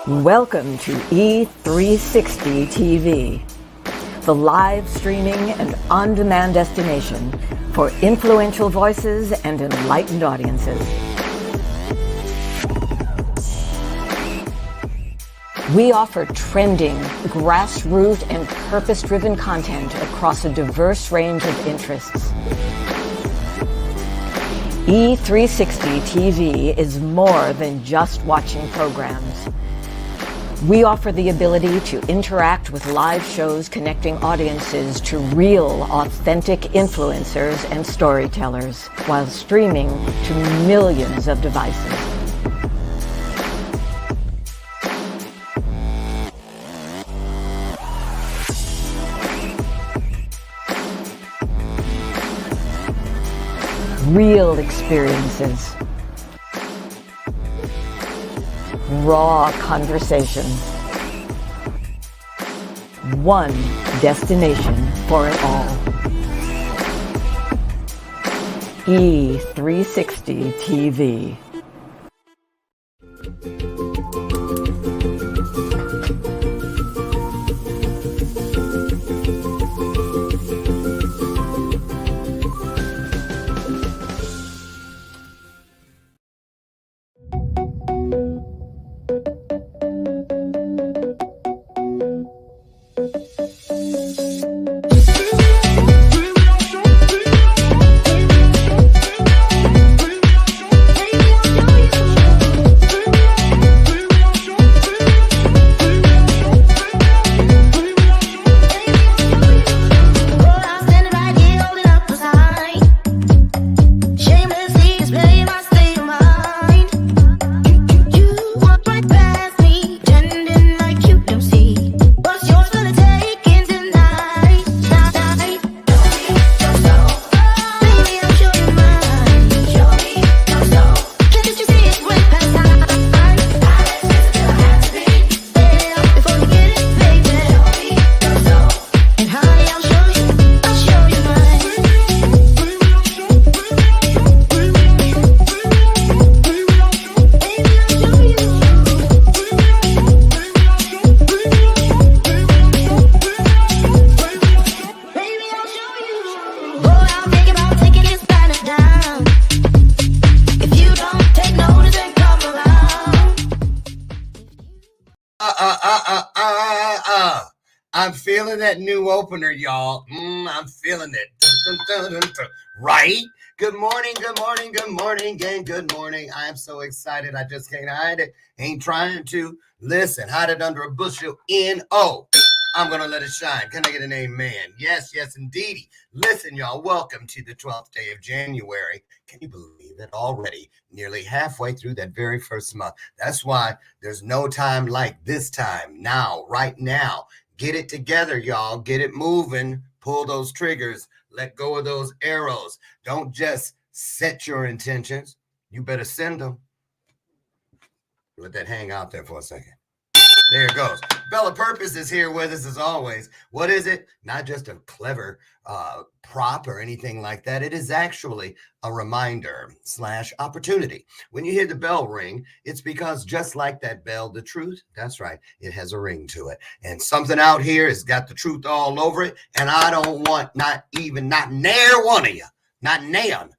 Welcome to E360 TV, the live streaming and on-demand destination for influential voices and enlightened audiences. We offer trending, grassroots, and purpose-driven content across a diverse range of interests. E360 TV is more than just watching programs. We offer the ability to interact with live shows connecting audiences to real, authentic influencers and storytellers while streaming to millions of devices. Real experiences. Raw conversation. One destination for it all. E360 TV. I'm feeling that new opener, y'all. I'm feeling it. Dun, dun, dun, dun, dun. Right? Good morning, good morning, good morning, gang. Good morning. I am so excited. I just can't hide it. Ain't trying to. Listen, hide it under a bushel. N-O. I'm going to let it shine. Can I get an amen? Yes, yes, indeedy. Listen, y'all. Welcome to the 12th day of January. Can you believe it? Already nearly halfway through that very first month. That's why there's no time like this time. Now, right now. Get it together, y'all. Get it moving. Pull those triggers. Let go of those arrows. Don't just set your intentions. You better send them. Let that hang out there for a second. There it goes. Bella Purpose is here with us as always. What is it? Not just a clever prop or anything like that. It is actually a reminder / opportunity. When you hear the bell ring, it's because just like that bell, the truth, that's right, it has a ring to it. And something out here has got the truth all over it. And I don't want not near one of you, not none.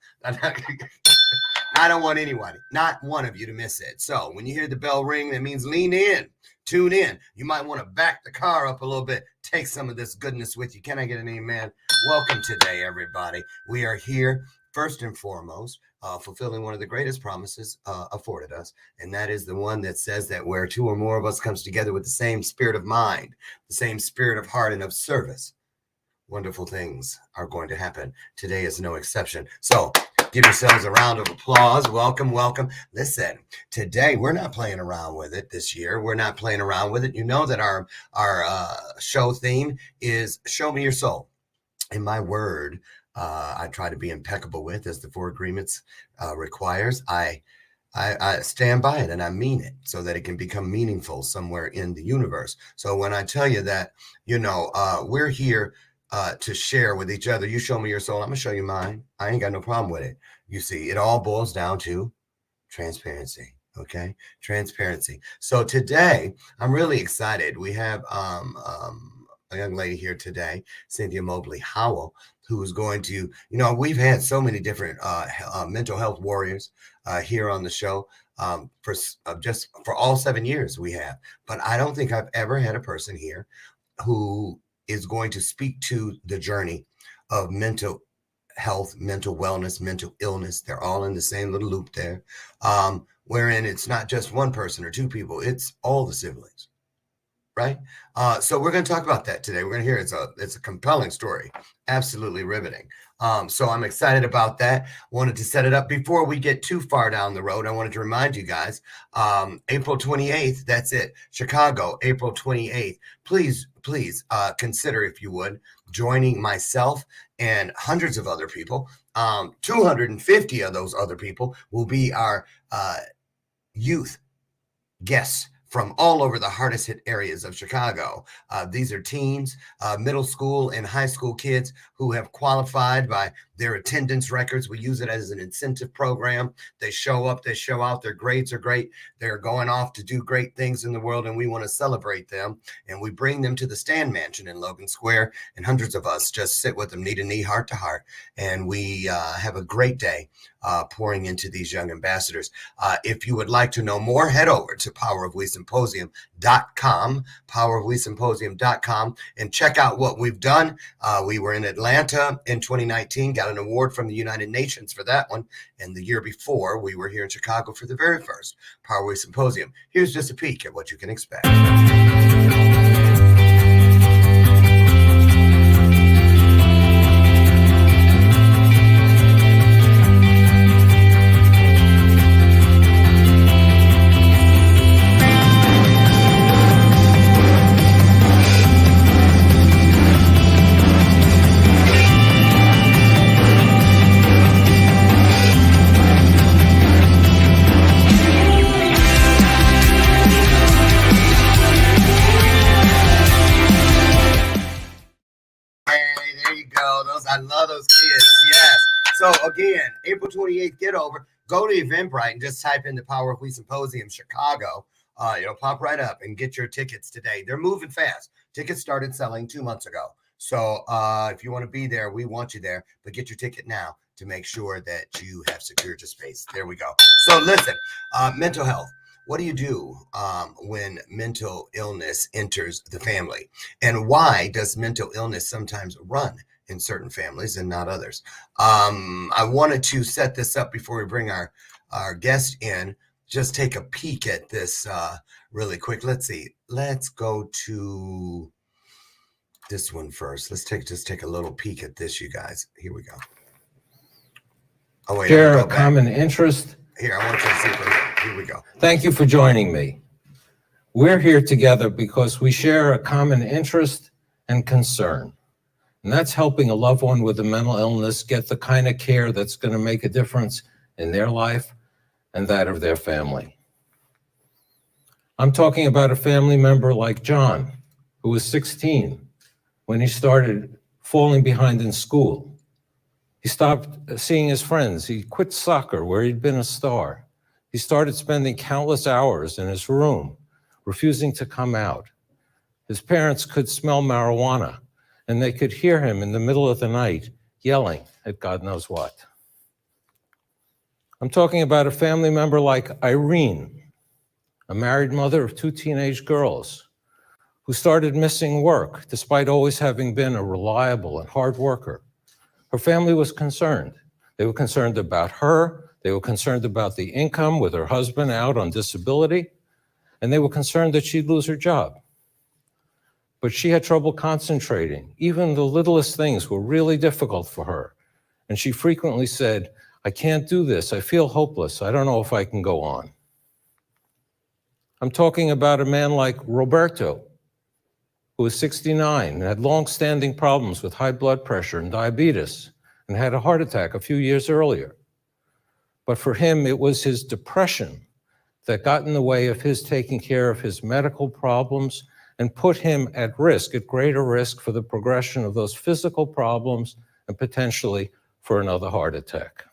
I don't want anyone, not one of you to miss it. So when you hear the bell ring, that means lean in. Tune in. You might want to back the car up a little bit. Take some of this goodness with you. Can I get an amen? Welcome today, everybody. We are here, first and foremost, fulfilling one of the greatest promises afforded us. And that is the one that says that where two or more of us comes together with the same spirit of mind, the same spirit of heart and of service, wonderful things are going to happen. Today is no exception. So give yourselves a round of applause. Welcome, welcome. Listen, today we're not playing around with it this year. We're not playing around with it. You know that our show theme is Show Me Your Soul. And my word, I try to be impeccable with, as the 4 agreements requires. I stand by it and I mean it so that it can become meaningful somewhere in the universe. So when I tell you that, we're here to share with each other. You show me your soul, I'm gonna show you mine. I ain't got no problem with it. You see, it all boils down to transparency. Okay, transparency. So today, I'm really excited. We have a young lady here today, Cynthia Mobley Howell, who is going to, we've had so many different mental health warriors here on the show just for all 7 years we have. But I don't think I've ever had a person here who is going to speak to the journey of mental health, mental wellness, mental illness. They're all in the same little loop there, wherein it's not just one person or two people, it's all the siblings. Right. So we're going to talk about that today. We're going to hear it's a compelling story. Absolutely riveting. So I'm excited about that. Wanted to set it up before we get too far down the road. I wanted to remind you guys, April 28th, that's it. Chicago, April 28th. Please consider, if you would, joining myself and hundreds of other people. 250 of those other people will be our youth guests from all over the hardest hit areas of Chicago. These are teens, middle school and high school kids who have qualified by their attendance records. We use it as an incentive program. They show up, they show out, their grades are great. They're going off to do great things in the world, and we want to celebrate them. And we bring them to the Stan Mansion in Logan Square, and hundreds of us just sit with them knee to knee, heart to heart. And we have a great day pouring into these young ambassadors. If you would like to know more, head over to powerofwesymposium.com, powerofwesymposium.com, and check out what we've done. We were in Atlanta in 2019, got an award from the United Nations for that one. And the year before, we were here in Chicago for the very first Power of We Symposium. Here's just a peek at what you can expect. I love those kids. Yes. So again, April 28th, get over, go to Eventbrite and just type in the Power of We Symposium Chicago. It'll pop right up and get your tickets today. They're moving fast. Tickets started selling 2 months ago. So if you want to be there, we want you there, but get your ticket now to make sure that you have secured your space. There we go. So listen, mental health. What do you do when mental illness enters the family? And why does mental illness sometimes run in certain families and not others? I wanted to set this up before we bring our guest in. Just take a peek at this really quick. Let's see. Let's go to this one first. Let's just take a little peek at this, you guys. Here we go. Oh, wait. Share a common interest. Here, I want you to see it. Here we go. Thank you for joining me. We're here together because we share a common interest and concern. And that's helping a loved one with a mental illness get the kind of care that's going to make a difference in their life and that of their family. I'm talking about a family member like John, who was 16 when he started falling behind in school. He stopped seeing his friends. He quit soccer, where he'd been a star. He started spending countless hours in his room, refusing to come out. His parents could smell marijuana, and they could hear him in the middle of the night yelling at God knows what. I'm talking about a family member like Irene, a married mother of 2 teenage girls, who started missing work despite always having been a reliable and hard worker. Her family was concerned. They were concerned about her. They were concerned about the income with her husband out on disability, and they were concerned that she'd lose her job. But she had trouble concentrating. Even the littlest things were really difficult for her. And she frequently said, I can't do this. I feel hopeless. I don't know if I can go on. I'm talking about a man like Roberto, who was 69 and had long-standing problems with high blood pressure and diabetes and had a heart attack a few years earlier. But for him, it was his depression that got in the way of his taking care of his medical problems and put him at risk, at greater risk for the progression of those physical problems and potentially for another heart attack.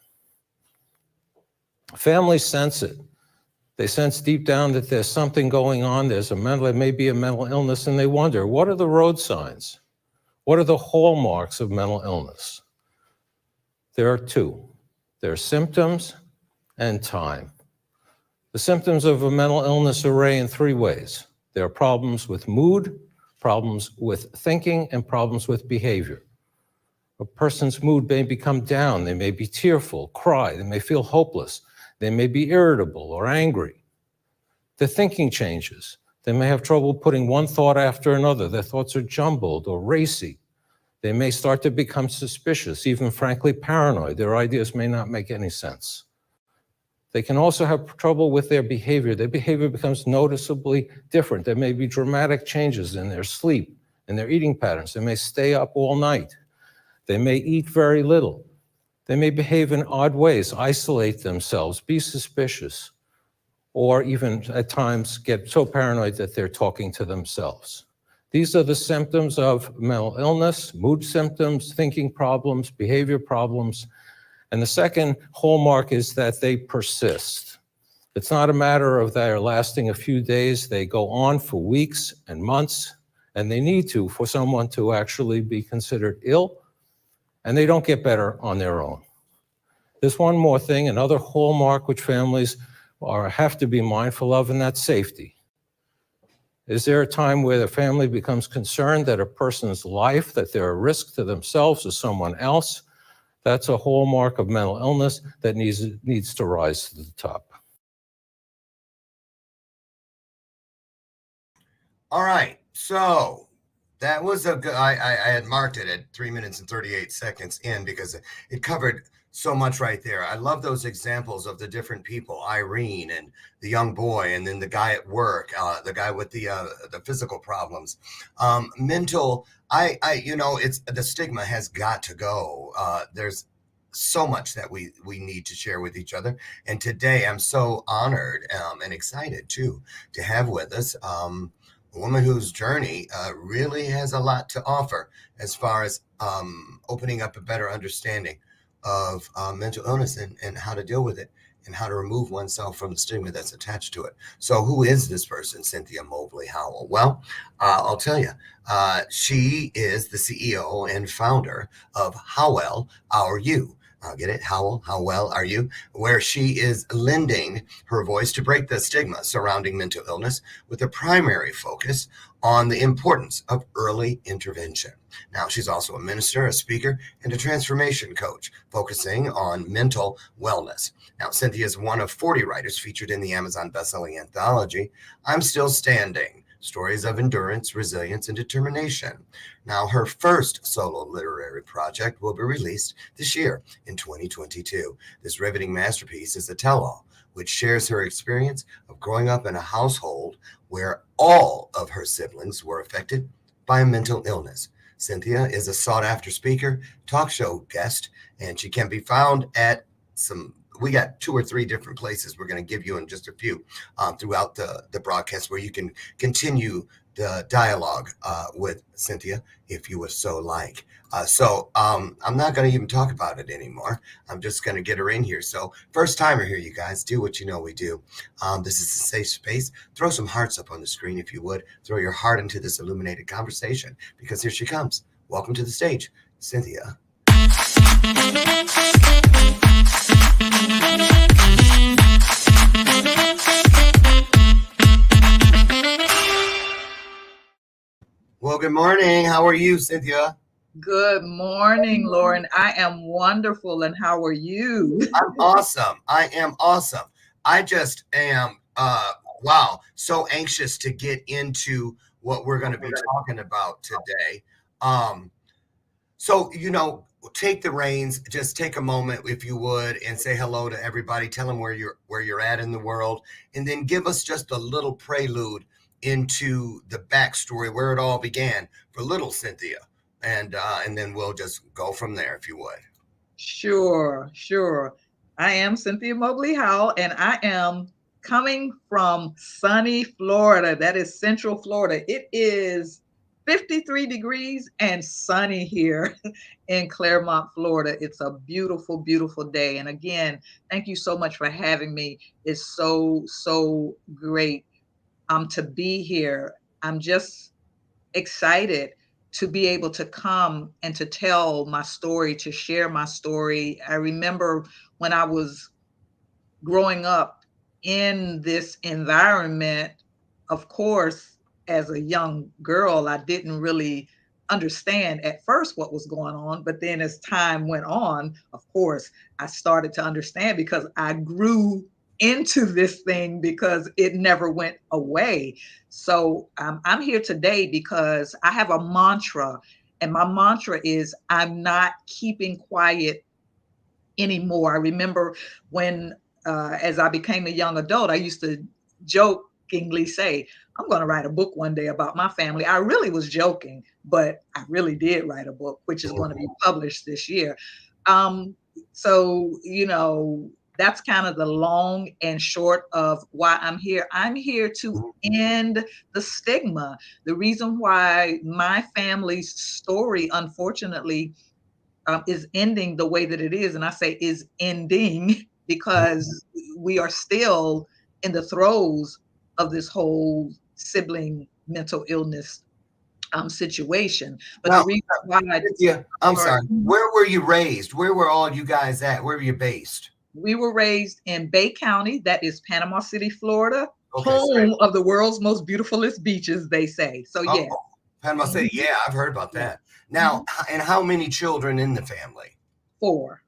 Families sense it. They sense deep down that there's something going on. There may be a mental illness, and they wonder, what are the road signs? What are the hallmarks of mental illness? There are two. There are symptoms and time. The symptoms of a mental illness array in three ways. There are problems with mood, problems with thinking, and problems with behavior. A person's mood may become down. They may be tearful, cry. They may feel hopeless. They may be irritable or angry. The thinking changes. They may have trouble putting one thought after another. Their thoughts are jumbled or racy. They may start to become suspicious, even frankly paranoid. Their ideas may not make any sense. They can also have trouble with their behavior. Their behavior becomes noticeably different. There may be dramatic changes in their sleep, in their eating patterns. They may stay up all night. They may eat very little. They may behave in odd ways, isolate themselves, be suspicious, or even at times get so paranoid that they're talking to themselves. These are the symptoms of mental illness: mood symptoms, thinking problems, behavior problems. And the second hallmark is that they persist. It's not a matter of they're lasting a few days. They go on for weeks and months, and they need to for someone to actually be considered ill, and they don't get better on their own. There's one more thing, another hallmark which families have to be mindful of, and that's safety. Is there a time where the family becomes concerned that a person's life, that they're a risk to themselves or someone else? That's a hallmark of mental illness that needs to rise to the top. All right, so that was a good, I had marked it at 3 minutes and 38 seconds in because it covered so much right there. I love those examples of the different people, Irene and the young boy, and then the guy at work, the guy with the physical problems. Mental, it's the stigma has got to go. There's so much that we need to share with each other. And today I'm so honored and excited too to have with us a woman whose journey really has a lot to offer as far as opening up a better understanding of mental illness and how to deal with it and how to remove oneself from the stigma that's attached to it. So who is this person, Cynthia Mobley Howell? Well, I'll tell you, she is the CEO and founder of Howell Are You? Get it? Howell, how well are you? Where she is lending her voice to break the stigma surrounding mental illness with a primary focus on the importance of early intervention. Now, she's also a minister, a speaker, and a transformation coach focusing on mental wellness. Now, Cynthia is one of 40 writers featured in the Amazon bestselling anthology, I'm Still Standing: Stories of Endurance, Resilience, and Determination. Now, her first solo literary project will be released this year in 2022. This riveting masterpiece is a tell-all, which shares her experience of growing up in a household where all of her siblings were affected by a mental illness. Cynthia is a sought-after speaker, talk show guest, and she can be found at we got 2 or 3 different places we're going to give you in just a few throughout the broadcast where you can continue the dialogue with Cynthia if you would so like. So I'm not going to even talk about it anymore. I'm just going to get her in here. So first timer here, you guys, do what you know we do. This is a safe space. Throw some hearts up on the screen if you would. Throw your heart into this illuminated conversation because here she comes. Welcome to the stage, Cynthia. Well, good morning. How are you, Cynthia? Good morning, Lauren. I am wonderful. And how are you? I'm awesome. I am awesome. I just am, so anxious to get into what we're going to be talking about today. So, take the reins, just take a moment, if you would, and say hello to everybody. Tell them where you're at in the world, and then give us just a little prelude into the backstory, where it all began for little Cynthia. And then we'll just go from there, if you would. Sure. I am Cynthia Mobley Howell, and I am coming from sunny Florida. That is Central Florida. It is 53 degrees and sunny here in Claremont, Florida. It's a beautiful, beautiful day. And again, thank you so much for having me. It's so great to be here. I'm just excited to be able to come and to tell my story, to share my story. I remember when I was growing up in this environment, of course, as a young girl, I didn't really understand at first what was going on. But then as time went on, of course, I started to understand because I grew into this thing because it never went away. So I'm here today because I have a mantra, and my mantra is I'm not keeping quiet anymore. I remember when, as I became a young adult, I used to jokingly say, I'm going to write a book one day about my family. I really was joking, but I really did write a book, which is going to be published this year. So, that's kind of the long and short of why I'm here. I'm here to end the stigma. The reason why my family's story, unfortunately, is ending the way that it is. And I say is ending because we are still in the throes of this whole sibling mental illness situation. But Now, the reason why I'm sorry. Where were you raised? Where were all you guys at? Where were you based? We were raised in Bay County, that is Panama City, Florida, Okay, home of the world's most beautifulest beaches, they say. So, yeah. Panama City. Yeah, I've heard about that. Now, and how many children in the family? 4.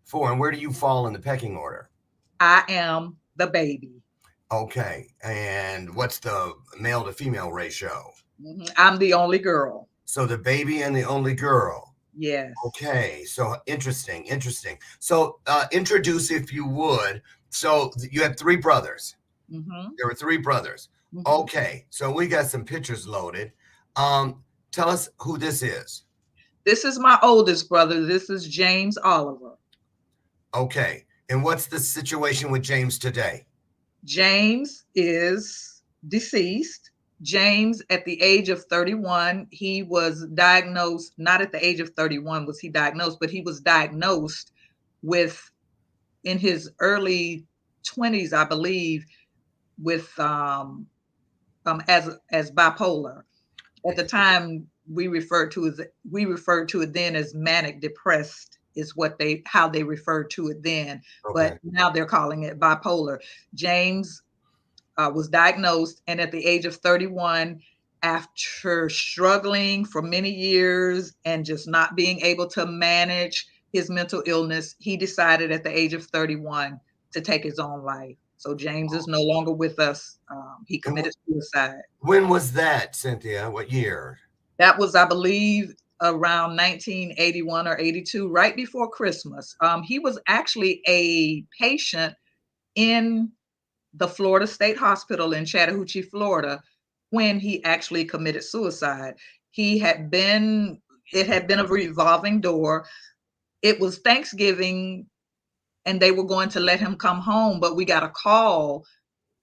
4. And where do you fall in the pecking order? I am the baby. Okay. And what's the male to female ratio? I'm the only girl. So the baby and the only girl. Yes. Okay. So interesting. So introduce, if you would. So you had 3 brothers. There were 3 brothers. Okay. So we got some pictures loaded. Tell us who this is. This is my oldest brother. This is James Oliver. Okay. And what's the situation with James today? James is deceased. James, at the age of 31, he was diagnosed, not at the age of 31 was he diagnosed, but he was diagnosed with, in his early 20s, I believe, with as bipolar. At the time, we referred to it then as manic depressed is how they referred to it then. Okay. But now they're calling it bipolar. James was diagnosed, and at the age of 31, after struggling for many years and just not being able to manage his mental illness, he decided at the age of 31 to take his own life. So James is no longer with us. He committed suicide. When was that, Cynthia? What year? That was, I believe, around 1981 or 82, right before Christmas. He was actually a patient in the Florida State Hospital in Chattahoochee, Florida, when he actually committed suicide. It had been a revolving door. It was Thanksgiving, and they were going to let him come home, but we got a call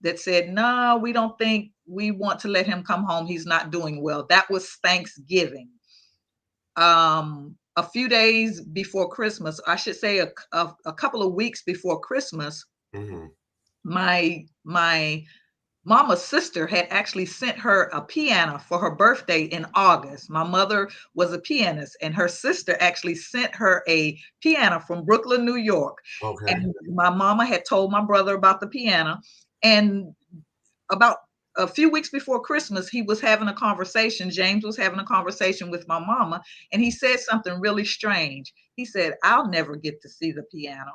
that said, no, we don't think we want to let him come home. He's not doing well. That was Thanksgiving. A few days before Christmas, I should say a couple of weeks before Christmas, my mama's sister had actually sent her a piano for her birthday in August. My mother was a pianist, and her sister actually sent her a piano from Brooklyn, New York. Okay. And my mama had told my brother about the piano. And about a few weeks before Christmas, James was having a conversation with my mama, and he said something really strange. He said, I'll never get to see the piano.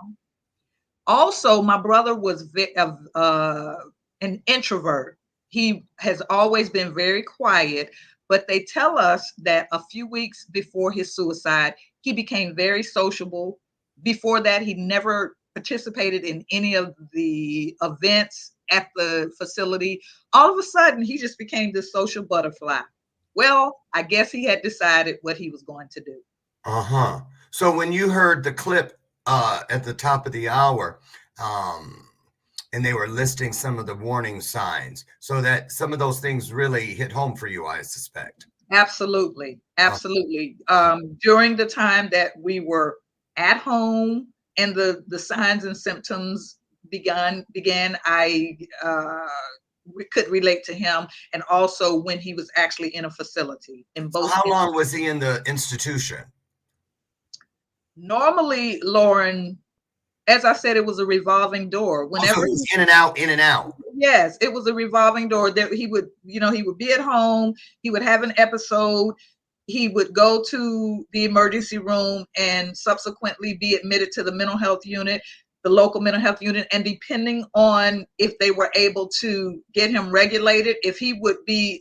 Also, my brother was an introvert. He has always been very quiet, but they tell us that a few weeks before his suicide, he became very sociable. Before that, he never participated in any of the events at the facility. All of a sudden, he just became this social butterfly. Well, I guess he had decided what he was going to do. So when you heard the clip at the top of the hour, and they were listing some of the warning signs, so that some of those things really hit home for you, I suspect. Absolutely. Absolutely. During the time that we were at home and the signs and symptoms began, we could relate to him, and also when he was actually in a facility in So both. how long was he in the institution? Normally, Lauren, as I said, it was a revolving door. So he was in and out, in and out. Yes, it was a revolving door. That he would, he would be at home, he would have an episode, he would go to the emergency room and subsequently be admitted to the mental health unit, the local mental health unit, and depending on if they were able to get him regulated, if he would be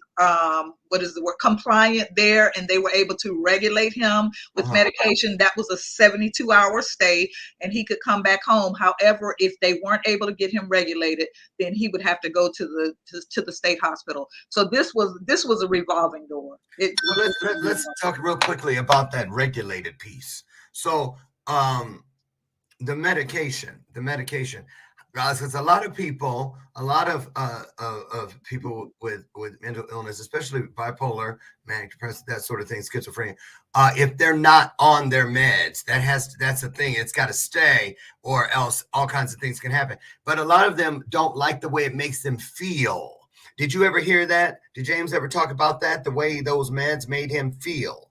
compliant there, and they were able to regulate him with medication, that was a 72-hour stay, and he could come back home. However, if they weren't able to get him regulated, then he would have to go to the state hospital. So this was a revolving door. Let's talk real quickly about that regulated piece. So the medication, because a lot of people with mental illness, especially bipolar, manic depressive, that sort of thing, schizophrenia, if they're not on their meds, that's the thing, it's got to stay, or else all kinds of things can happen. But a lot of them don't like the way it makes them feel. Did you ever hear that? Did James ever talk about that, the way those meds made him feel?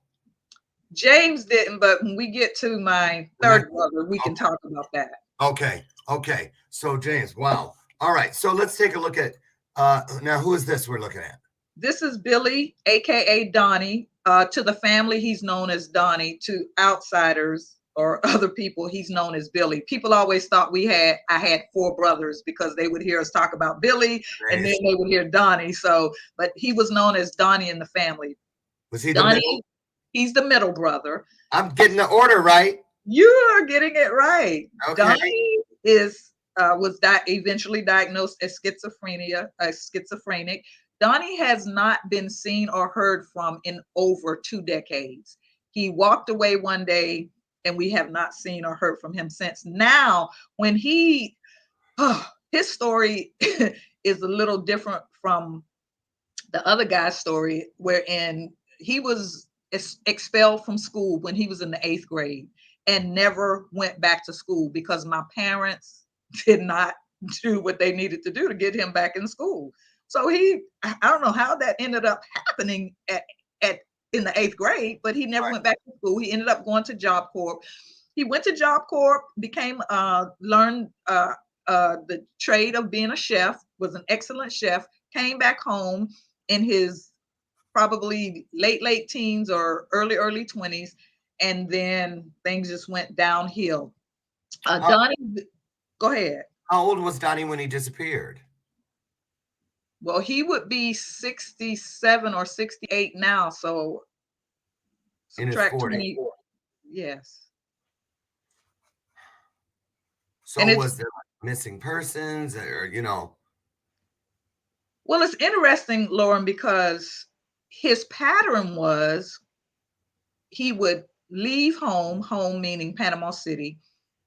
James didn't, but when we get to my third brother, we can talk about that. Okay. So James, wow. All right. So let's take a look at now. Who is this we're looking at? This is Billy, aka Donnie. To the family, he's known as Donnie. To outsiders or other people, he's known as Billy. People always thought I had 4 brothers, because they would hear us talk about Billy, and then they would hear Donnie. So, but he was known as Donnie in the family. Was he Donnie? The middle? He's the middle brother. I'm getting the order right. You are getting it right. Okay. Donnie was eventually diagnosed as schizophrenic. Donnie has not been seen or heard from in over 2 decades. He walked away one day, and we have not seen or heard from him since. Now, when his story is a little different from the other guy's story, wherein he was expelled from school when he was in the 8th grade and never went back to school because my parents did not do what they needed to do to get him back in school. So I don't know how that ended up happening in the 8th grade, but he never went back to school. He ended up going to Job Corps. He went to Job Corps, learned the trade of being a chef, was an excellent chef, came back home in his probably late teens or early 20s, and then things just went downhill. Donnie, go ahead. How old was Donnie when he disappeared? Well, he would be 67 or 68 now, so subtract 20. Yes. So was there missing persons, or Well, it's interesting, Lauren, because his pattern was he would leave home meaning Panama City,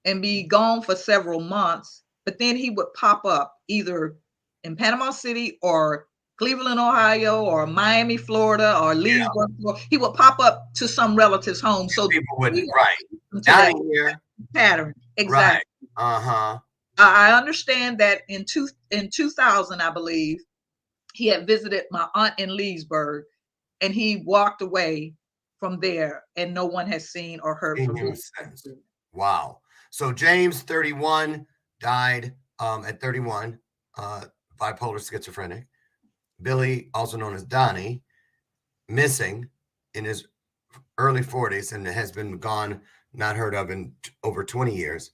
and be gone for several months, but then he would pop up either in Panama City or Cleveland, Ohio, or Miami, Florida, or Leesburg. He would pop up to some relative's home. So people wouldn't, down here. Pattern. Exactly. Right. I understand that in 2000, I believe, he had visited my aunt in Leesburg, and he walked away from there, and no one has seen or heard from him since. Wow. So James, 31, died at 31, bipolar schizophrenic. Billy, also known as Donnie, missing in his early 40s and has been gone, not heard of in over 20 years.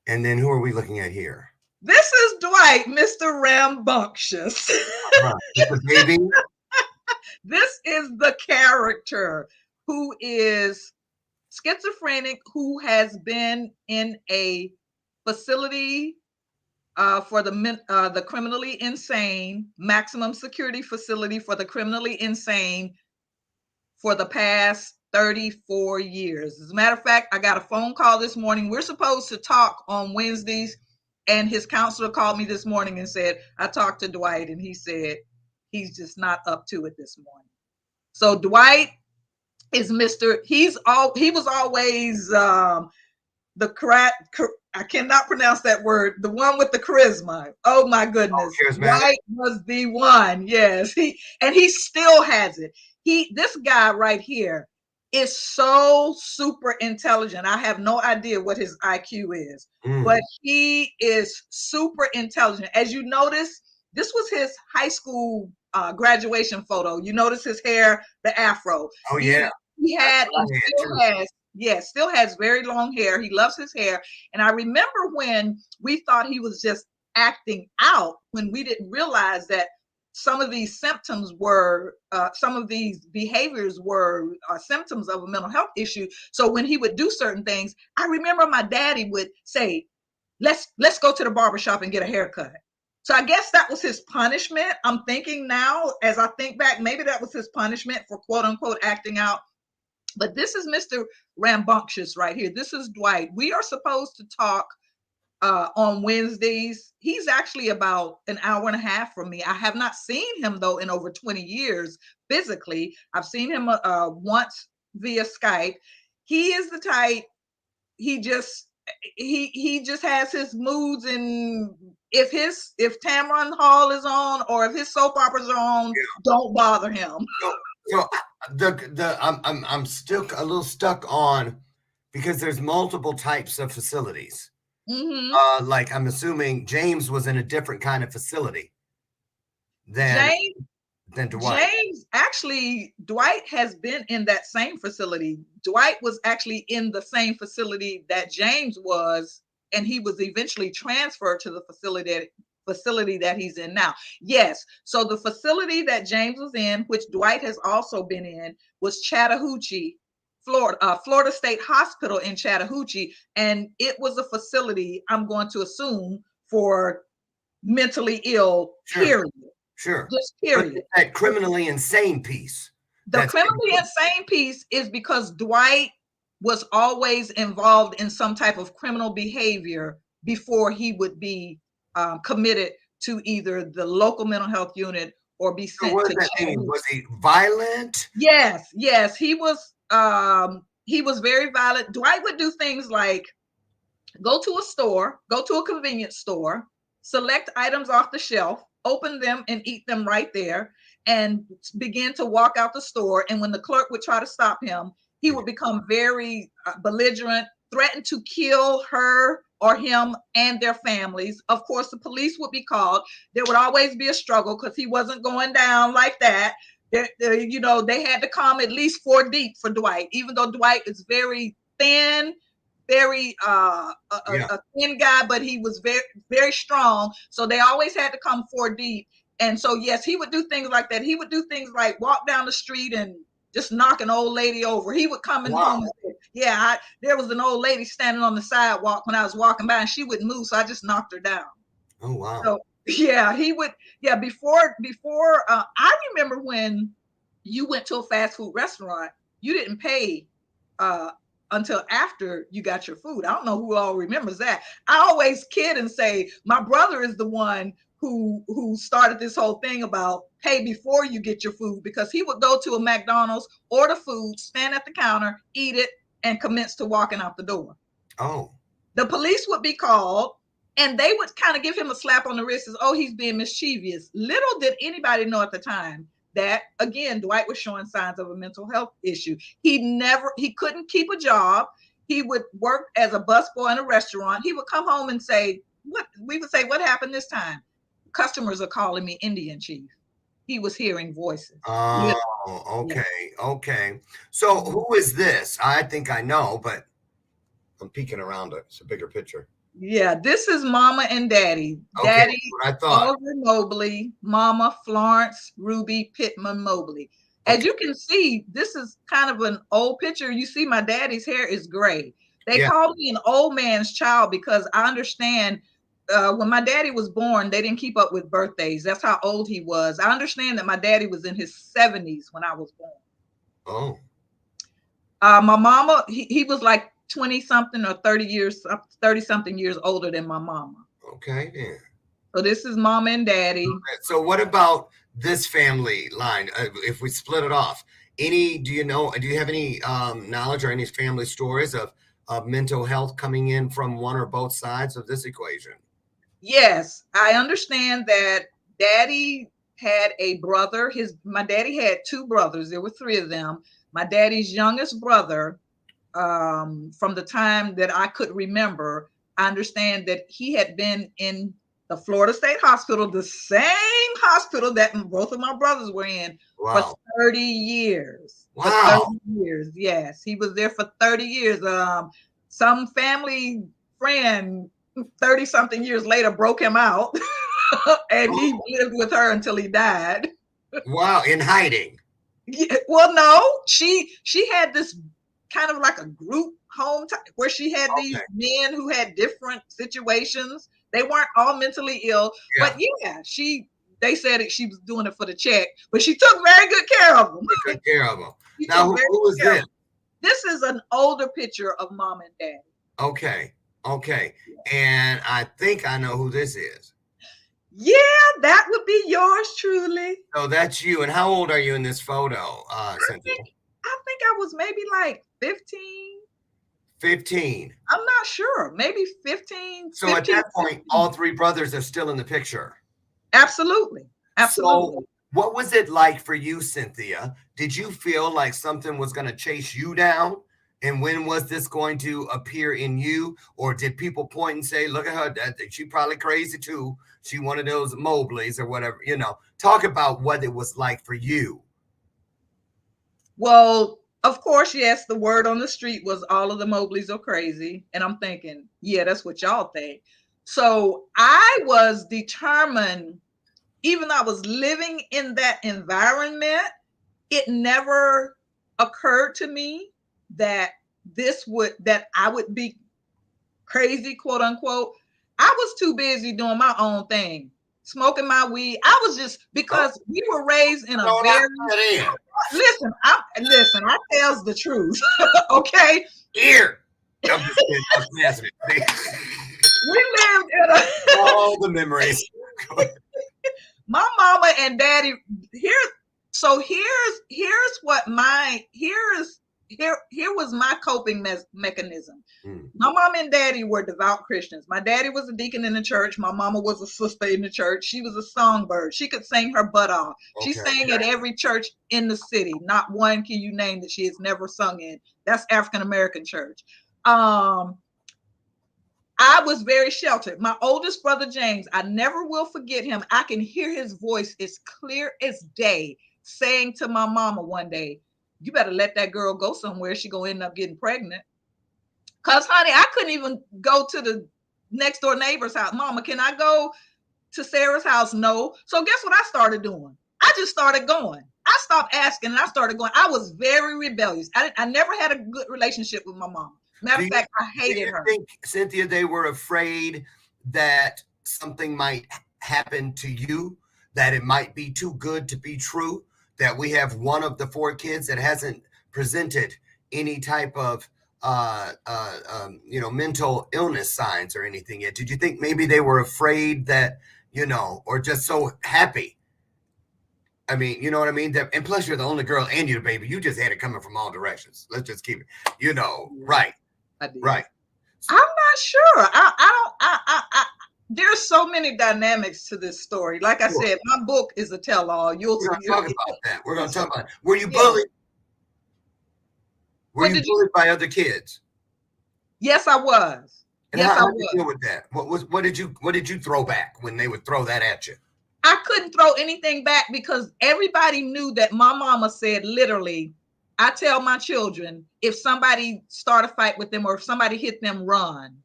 And then who are we looking at here? This is Dwight, Mr. Rambunctious. The baby. This is the character who is schizophrenic, who has been in a facility for the criminally insane, maximum security facility for the criminally insane for the past 34 years. As a matter of fact, I got a phone call this morning. We're supposed to talk on Wednesdays, and his counselor called me this morning and said, I talked to Dwight, and he said he's just not up to it this morning. So Dwight is Mr. He was always I cannot pronounce that word. The one with the charisma. Oh my goodness. Dwight was the one. Yes. He still has it. This guy right here is so super intelligent. I have no idea what his IQ is, but he is super intelligent. As you notice, this was his high school graduation photo. You notice his hair, the afro. Oh yeah. He still has very long hair. He loves his hair. And I remember when we thought he was just acting out, when we didn't realize that some of these symptoms were, some of these behaviors were symptoms of a mental health issue. So when he would do certain things, I remember my daddy would say, let's go to the barbershop and get a haircut. So I guess that was his punishment. I'm thinking now, as I think back, maybe that was his punishment for quote unquote acting out. But this is Mr. Rambunctious right here. This is Dwight. We are supposed to talk on Wednesdays. He's actually about an hour and a half from me. I have not seen him though in over 20 years physically. I've seen him once via Skype. He is the type, he just has his moods, and if Tamron Hall is on or if his soap operas are on, don't bother him. So I'm still a little stuck on, because there's multiple types of facilities. Like I'm assuming James was in a different kind of facility than Dwight. Dwight has been in that same facility. Dwight was actually in the same facility that James was, and he was eventually transferred to the facility that he's in now. Yes. So the facility that James was in, which Dwight has also been in, was Chattahoochee, Florida, Florida State Hospital in Chattahoochee. And it was a facility, I'm going to assume, for mentally ill, period. Sure. Just period. But that criminally insane piece. The criminally insane piece is because Dwight was always involved in some type of criminal behavior before he would be committed to either the local mental health unit or be sent what to does that mean? Was he violent? Yes. He was very violent. Dwight would do things like go to a convenience store, select items off the shelf, open them and eat them right there, and begin to walk out the store. And when the clerk would try to stop him, he would become very belligerent, threaten to kill her or him and their families. Of course, the police would be called. There would always be a struggle because he wasn't going down like that. They had to come at least 4 deep for Dwight, even though Dwight is very thin, very a thin guy, but he was very, very strong. So they always had to come 4 deep. And so, yes, he would do things like that. He would do things like walk down the street and just knock an old lady over. He would come in home and say, there was an old lady standing on the sidewalk when I was walking by and she wouldn't move. So I just knocked her down. Oh, wow. So, he would. Yeah. Before I remember when you went to a fast food restaurant, you didn't pay until after you got your food. I don't know who all remembers that. I always kid and say my brother is the one who started this whole thing about pay before you get your food, because he would go to a McDonald's, order food, stand at the counter, eat it, and commence to walking out the door. Oh. The police would be called and they would kind of give him a slap on the wrist as, he's being mischievous. Little did anybody know at the time that, again, Dwight was showing signs of a mental health issue. He couldn't keep a job. He would work as a busboy in a restaurant. He would come home and say, what happened this time? Customers are calling me Indian Chief. He was hearing voices. Oh, okay. Yeah. Okay. So who is this? I think I know, but I'm peeking around it. It's a bigger picture. Yeah, this is Mama and Daddy. Okay, Daddy, I thought. Oliver Mobley, Mama, Florence Ruby Pittman Mobley. Okay. As you can see, this is kind of an old picture. You see my daddy's hair is gray. They called me an old man's child because I understand when my daddy was born, they didn't keep up with birthdays. That's how old he was. I understand that my daddy was in his 70s when I was born. Oh. My mama, he was like 20 something or 30 something years older than my mama. Okay. Yeah. So this is Mama and Daddy. Okay. So what about this family line? If we split it off, Do you have any knowledge or any family stories of mental health coming in from one or both sides of this equation? Yes, I understand that daddy had a brother. My daddy had two brothers. There were three of them. My daddy's youngest brother, from the time that I could remember, I understand that he had been in the Florida State Hospital, the same hospital that both of my brothers were in, for Wow. 30 years. For Wow. 30 years. Yes, he was there for 30 years. Some family friend 30 something years later broke him out and he lived with her until he died. Wow. In hiding. Yeah, well, no, she had this kind of like a group home where she had these Okay. men who had different situations. They weren't all mentally ill, Yeah. but yeah, they said that she was doing it for the check, but she took very good care of them. Took care of them. She Now, took very who was good care of this? them. This is an older picture of mom and dad. Okay. Okay. And I think I know who this is. Yeah, that would be yours truly. So that's you. And how old are you in this photo, Cynthia? I think I was maybe like 15. 15. I'm not sure. Maybe 15. So 15, at that point, 16. all three brothers are still in the picture. Absolutely. Absolutely. So what was it like for you, Cynthia? Did you feel like something was going to chase you down? And when was this going to appear in you? Or did people point and say, look at her, she probably crazy too. She one of those Mobleys or whatever, talk about what it was like for you. Well, of course, yes, the word on the street was all of the Mobleys are crazy. And I'm thinking, yeah, that's what y'all think. So I was determined, even though I was living in that environment, it never occurred to me that that I would be crazy, quote unquote. I was too busy doing my own thing, smoking my weed. I was just, because we were raised in a very, listen, I tells the truth. Okay. Here. I'm just kidding. I'm passing it. We lived in a all the memories. My mama and daddy here was my coping mechanism. My mom and daddy were devout Christians. My daddy was a deacon in the church. My mama was a sister in the church. She was a songbird. She could sing her butt off. She sang at every church in the city. Not one can you name that she has never sung in. That's African American church. I was very sheltered. My oldest brother, James, I never will forget him. I can hear his voice as clear as day saying to my mama one day, you better let that girl go somewhere. She gonna end up getting pregnant. Cause honey, I couldn't even go to the next door neighbor's house. Mama, can I go to Sarah's house? No. So guess what I started doing? I just started going. I stopped asking and I started going. I was very rebellious. I never had a good relationship with my mom. Matter of fact, I hated her. Do you think, Cynthia, they were afraid that something might happen to you, that it might be too good to be true, that we have one of the four kids that hasn't presented any type of mental illness signs or anything yet? Did you think maybe they were afraid that, or just so happy? I mean, you know what I mean? And plus you're the only girl and you're the baby. You just had it coming from all directions. Let's just keep it, right. Right. I'm not sure. There's so many dynamics to this story. Like I said, my book is a tell-all. We're going to talk about that. We're going to talk about it. Were you bullied? Were you bullied by other kids? Yes, I was. And how did you deal with that? What did you throw back when they would throw that at you? I couldn't throw anything back because everybody knew that my mama said literally, I tell my children, if somebody start a fight with them or if somebody hit them, run.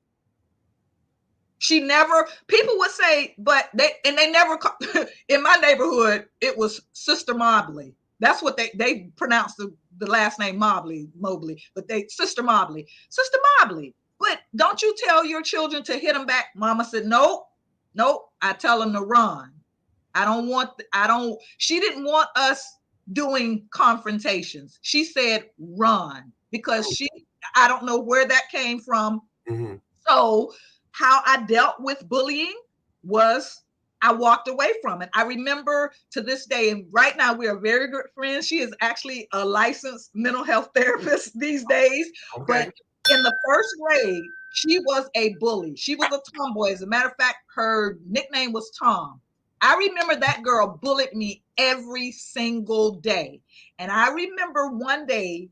People would say, but they never, in my neighborhood, it was Sister Mobley. That's what they pronounced the last name Mobley, but Sister Mobley. But don't you tell your children to hit them back? Mama said, nope, I tell them to run. She didn't want us doing confrontations. She said run because I don't know where that came from. Mm-hmm. So how I dealt with bullying was I walked away from it. I remember to this day, and right now we are very good friends. She is actually a licensed mental health therapist these days. Okay. But in the first grade, she was a bully. She was a tomboy. As a matter of fact, her nickname was Tom. I remember that girl bullied me every single day. And I remember one day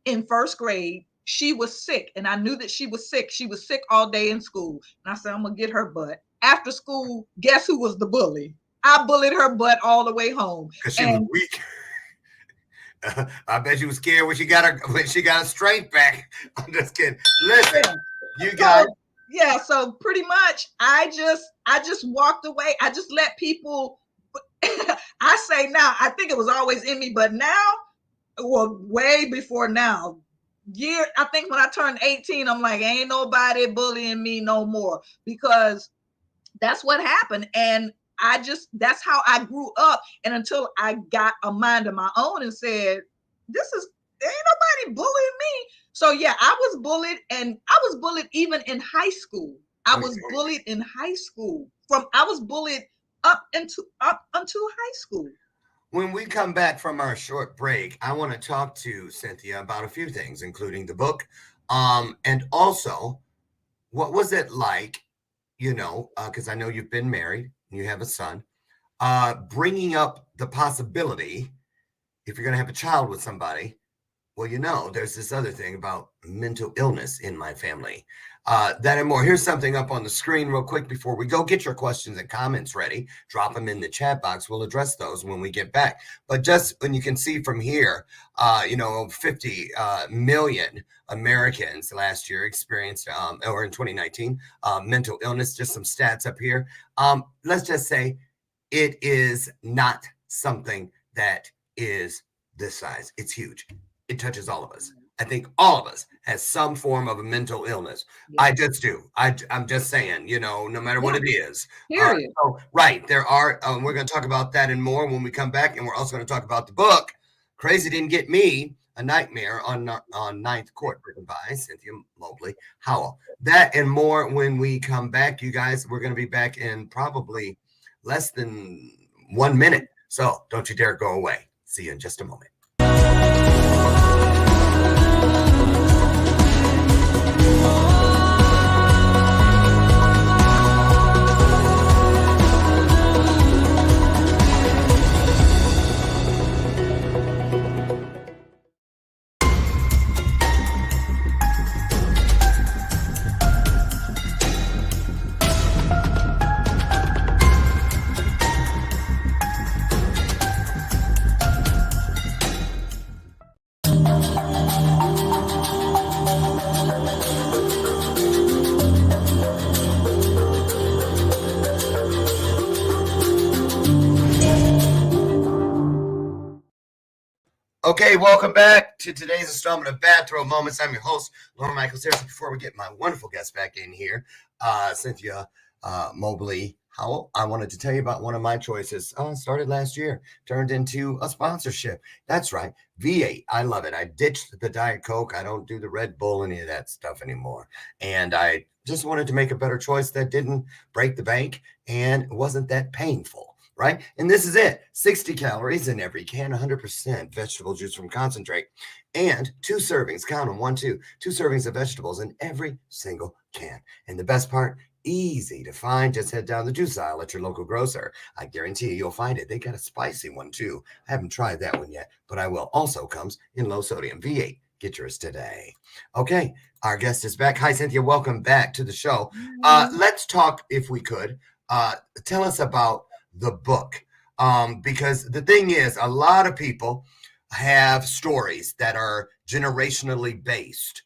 in first grade, she was sick, and I knew that she was sick. She was sick all day in school. And I said, I'm going to get her butt. After school, guess who was the bully? I bullied her butt all the way home. Because she was weak. I bet you was scared when she got her strength back. I'm just kidding. Listen, you guys. Yeah, so pretty much I just walked away. I just let people I say now, I think it was always in me, but now, well, way before now, I think when I turned 18, I'm like, ain't nobody bullying me no more, because that's what happened. And that's how I grew up. And until I got a mind of my own and said, ain't nobody bullying me. So yeah, I was bullied, and I was bullied even in high school. I was bullied in high school. I was bullied up until high school. When we come back from our short break, I want to talk to Cynthia about a few things, including the book, and also what was it like, because I know you've been married and you have a son, bringing up the possibility, if you're going to have a child with somebody, well, there's this other thing about mental illness in my family. That and more. Here's something up on the screen real quick before we go. Get your questions and comments ready. Drop them in the chat box. We'll address those when we get back. But just when you can see from here, 50 million Americans last year experienced, or in 2019, mental illness. Just some stats up here. Let's just say it is not something that is this size. It's huge. It touches all of us. I think all of us has some form of a mental illness. Yes. I just do. I'm just saying, no matter what it is. Period. Right. There are, we're going to talk about that and more when we come back. And we're also going to talk about the book, Crazy Didn't Get Me, A Nightmare on Ninth Court, written by Cynthia Mobley Howell. That and more when we come back, you guys. We're going to be back in probably less than 1 minute. So don't you dare go away. See you in just a moment. Okay, welcome back to today's installment of Bathrobe Moments. I'm your host, Lauren Michaels here. So before we get my wonderful guest back in here, Cynthia Mobley Howell, I wanted to tell you about one of my choices. Started last year, turned into a sponsorship. That's right, V8. I love it. I ditched the Diet Coke. I don't do the Red Bull, any of that stuff anymore. And I just wanted to make a better choice that didn't break the bank and wasn't that painful. Right? And this is it. 60 calories in every can, 100% vegetable juice from concentrate, and 2 servings, count them, 1, 2 servings of vegetables in every single can. And the best part, easy to find. Just head down the juice aisle at your local grocer. I guarantee you'll find it. They got a spicy one too. I haven't tried that one yet, but I will. Also comes in low sodium. V8. Get yours today. Okay, our guest is back. Hi, Cynthia. Welcome back to the show. Let's talk, if we could. Tell us about the book, because the thing is, a lot of people have stories that are generationally based,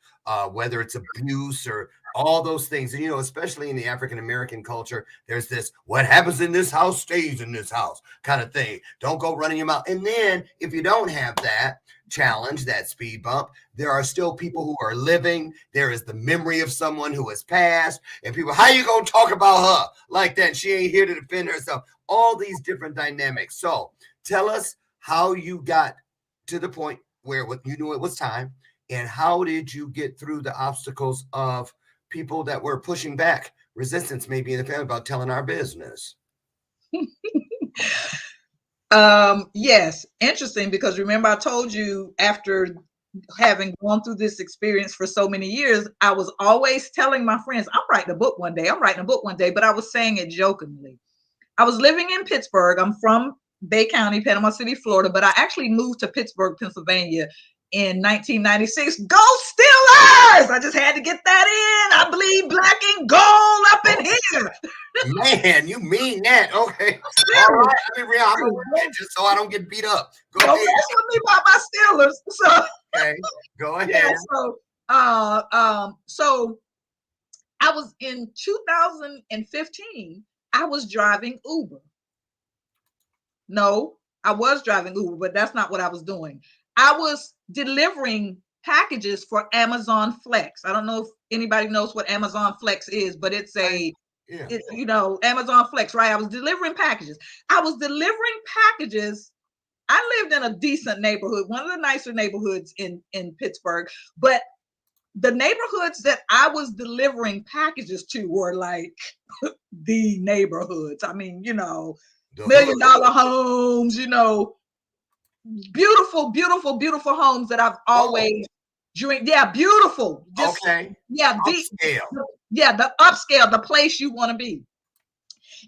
whether it's abuse or all those things. And, especially in the African-American culture, there's this, what happens in this house stays in this house kind of thing. Don't go running your mouth. And then if you don't have that challenge, that speed bump, there are still people who are living. There is the memory of someone who has passed, and people, how you going to talk about her like that? She ain't here to defend herself. All these different dynamics. So tell us how you got to the point where you knew it was time, and how did you get through the obstacles of people that were pushing back, resistance maybe in the family about telling our business? Yes, interesting, because remember I told you, after having gone through this experience for so many years, I was always telling my friends, I'm writing a book one day, I'm writing a book one day, but I was saying it jokingly. I was living in Pittsburgh. I'm from Bay County, Panama City, Florida, but I actually moved to Pittsburgh, Pennsylvania in 1996. Go Steelers! I just had to get that in. I bleed black and gold up in here. Man, you mean that? Okay. All right. I mean, I'm gonna read just so I don't get beat up. Go Don't ahead. mess with me about my Steelers. So, Okay. Go ahead. yeah, so I was in 2015. I was driving Uber. No, I was driving Uber, but that's not what I was doing. I was delivering packages for Amazon Flex. I don't know if anybody knows what Amazon Flex is, but it's Amazon Flex, right? I was delivering packages. I lived in a decent neighborhood, one of the nicer neighborhoods in Pittsburgh, but the neighborhoods that I was delivering packages to were like the neighborhoods. I mean, $1 million homes, beautiful, beautiful, beautiful homes that I've always dreamed. Yeah, beautiful. Okay. Yeah, the upscale, the place you want to be.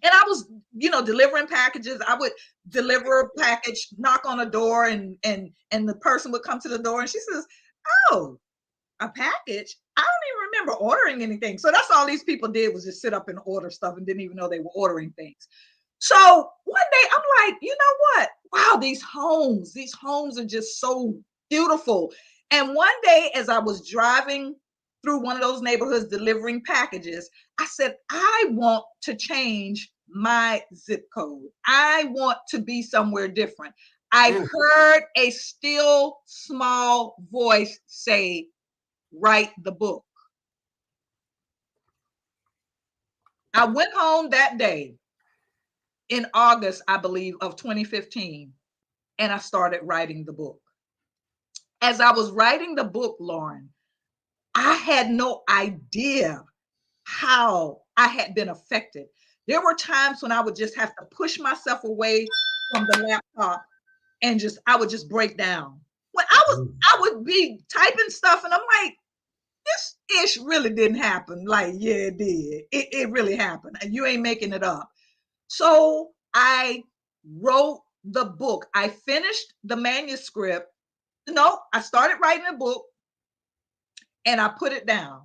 And I was, delivering packages. I would deliver a package, knock on a door, and the person would come to the door, and she says, "Oh, a package? I don't even remember ordering anything." So that's all these people did, was just sit up and order stuff and didn't even know they were ordering things. So one day I'm like, you know what? Wow, these homes are just so beautiful. And one day, as I was driving through one of those neighborhoods delivering packages, I said, I want to change my zip code. I want to be somewhere different. I heard a still small voice say, write the book. I went home that day in August, I believe, of 2015, and I started writing the book. As I was writing the book, Lauren, I had no idea how I had been affected. There were times when I would just have to push myself away from the laptop and I would just break down. When I would be typing stuff and I'm like, this ish really didn't happen. Like, yeah, it did. It really happened. And you ain't making it up. So I wrote the book. I finished the manuscript. No, I started writing a book and I put it down.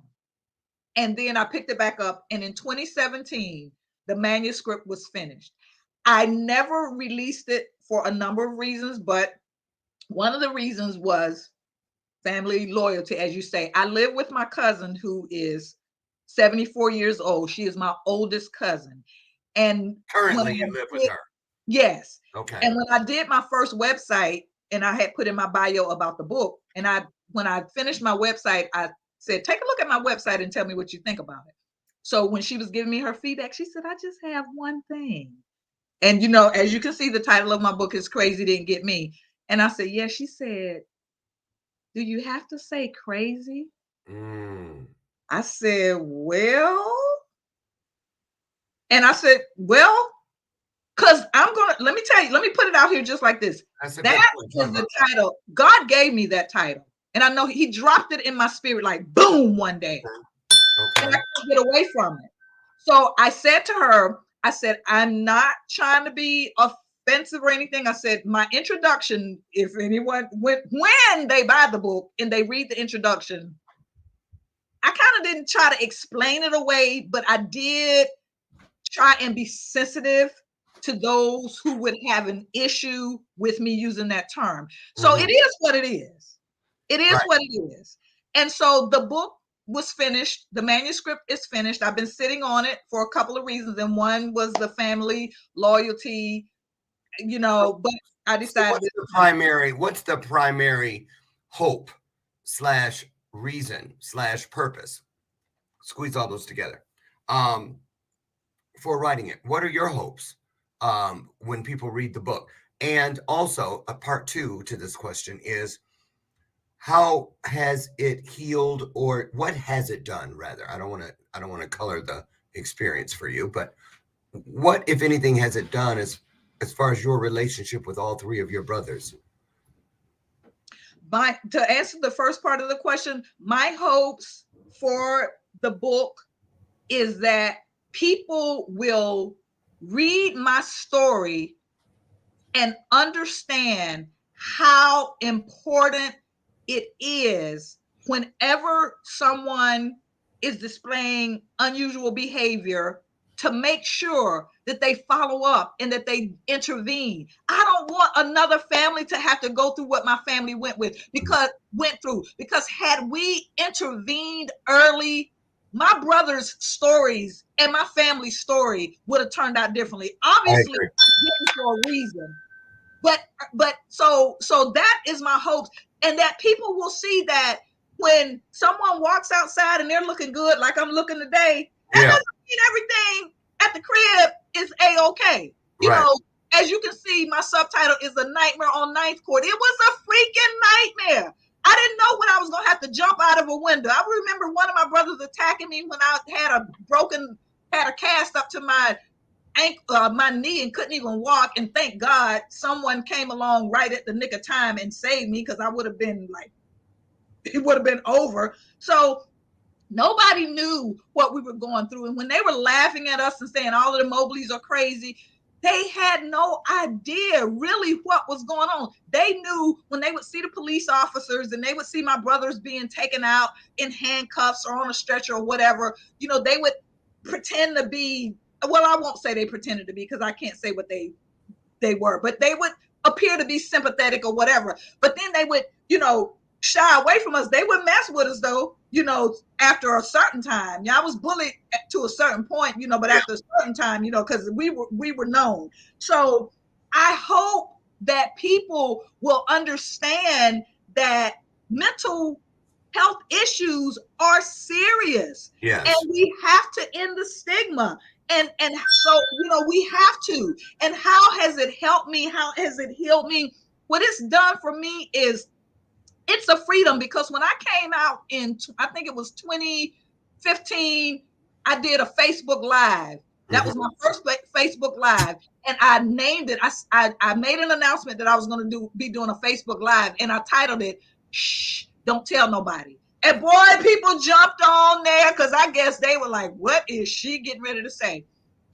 And then I picked it back up. And in 2017, the manuscript was finished. I never released it for a number of reasons, but one of the reasons was family loyalty, as you say. I live with my cousin who is 74 years old. She is my oldest cousin. And currently you live with her? Yes. Okay. And when I did my first website, and I had put in my bio about the book, and when I finished my website, I said, take a look at my website and tell me what you think about it. So when she was giving me her feedback, she said, I just have one thing. And, as you can see, the title of my book is Crazy Didn't Get Me. And I said, yeah. She said, do you have to say crazy? I said, well, and I said, well, because let me tell you, let me put it out here just like this. That is the title. God gave me that title. And I know he dropped it in my spirit like boom one day. Okay. And I couldn't get away from it. So I said to her, I said, I'm not trying to be offensive or anything. I said, my introduction, if anyone, when they buy the book and they read the introduction, I kind of didn't try to explain it away, but I did try and be sensitive to those who would have an issue with me using that term. So it is what it is. It is what it is. And so the book was finished. The manuscript is finished. I've been sitting on it for a couple of reasons. And one was the family loyalty, but I decided. So what's the primary hope / reason / purpose? Squeeze all those together. For writing it, what are your hopes when people read the book? And also a part 2 to this question is, how has it healed, or what has it done rather? I don't want to color the experience for you, but what, if anything, has it done as far as your relationship with all three of your brothers? To answer the first part of the question, my hopes for the book is that people will read my story and understand how important it is whenever someone is displaying unusual behavior to make sure that they follow up and that they intervene. I don't want another family to have to go through what my family went through. Because had we intervened early, my brother's stories and my family's story would have turned out differently. Obviously, for a reason. But so that is my hopes, and that people will see that when someone walks outside and they're looking good, like I'm looking today, that doesn't mean everything at the crib is a-okay. You know, as you can see, my subtitle is A Nightmare on Ninth Court. It was a freaking nightmare. I didn't know when I was gonna have to jump out of a window. I remember one of my brothers attacking me when I had a cast up to my knee and couldn't even walk, and thank God someone came along right at the nick of time and saved me, because I would have been like, it would have been over. So nobody knew what we were going through, and when they were laughing at us and saying all of the Mobleys are crazy, they had no idea really what was going on. They knew when they would see the police officers and they would see my brothers being taken out in handcuffs or on a stretcher or whatever, you know, they would pretend to be, well, I won't say they pretended to be, because I can't say what they were, but they would appear to be sympathetic or whatever. But then they would, you know, shy away from us. They would mess with us though, you know, after a certain time. Yeah, I was bullied to a certain point, you know, but after a certain time, you know, because we were known. So I hope that people will understand that mental health issues are serious. Yes. And we have to end the stigma. And so, you know, we have to. And how has it helped me? How has it healed me? What it's done for me is it's a freedom, because when I came out in, I think it was 2015, I did a Facebook Live. That was my first Facebook Live, and I named it. I made an announcement that I was going to be doing a Facebook Live, and I titled it "Shh, Don't Tell Nobody." And boy, people jumped on there, because I guess they were like, "What is she getting ready to say?"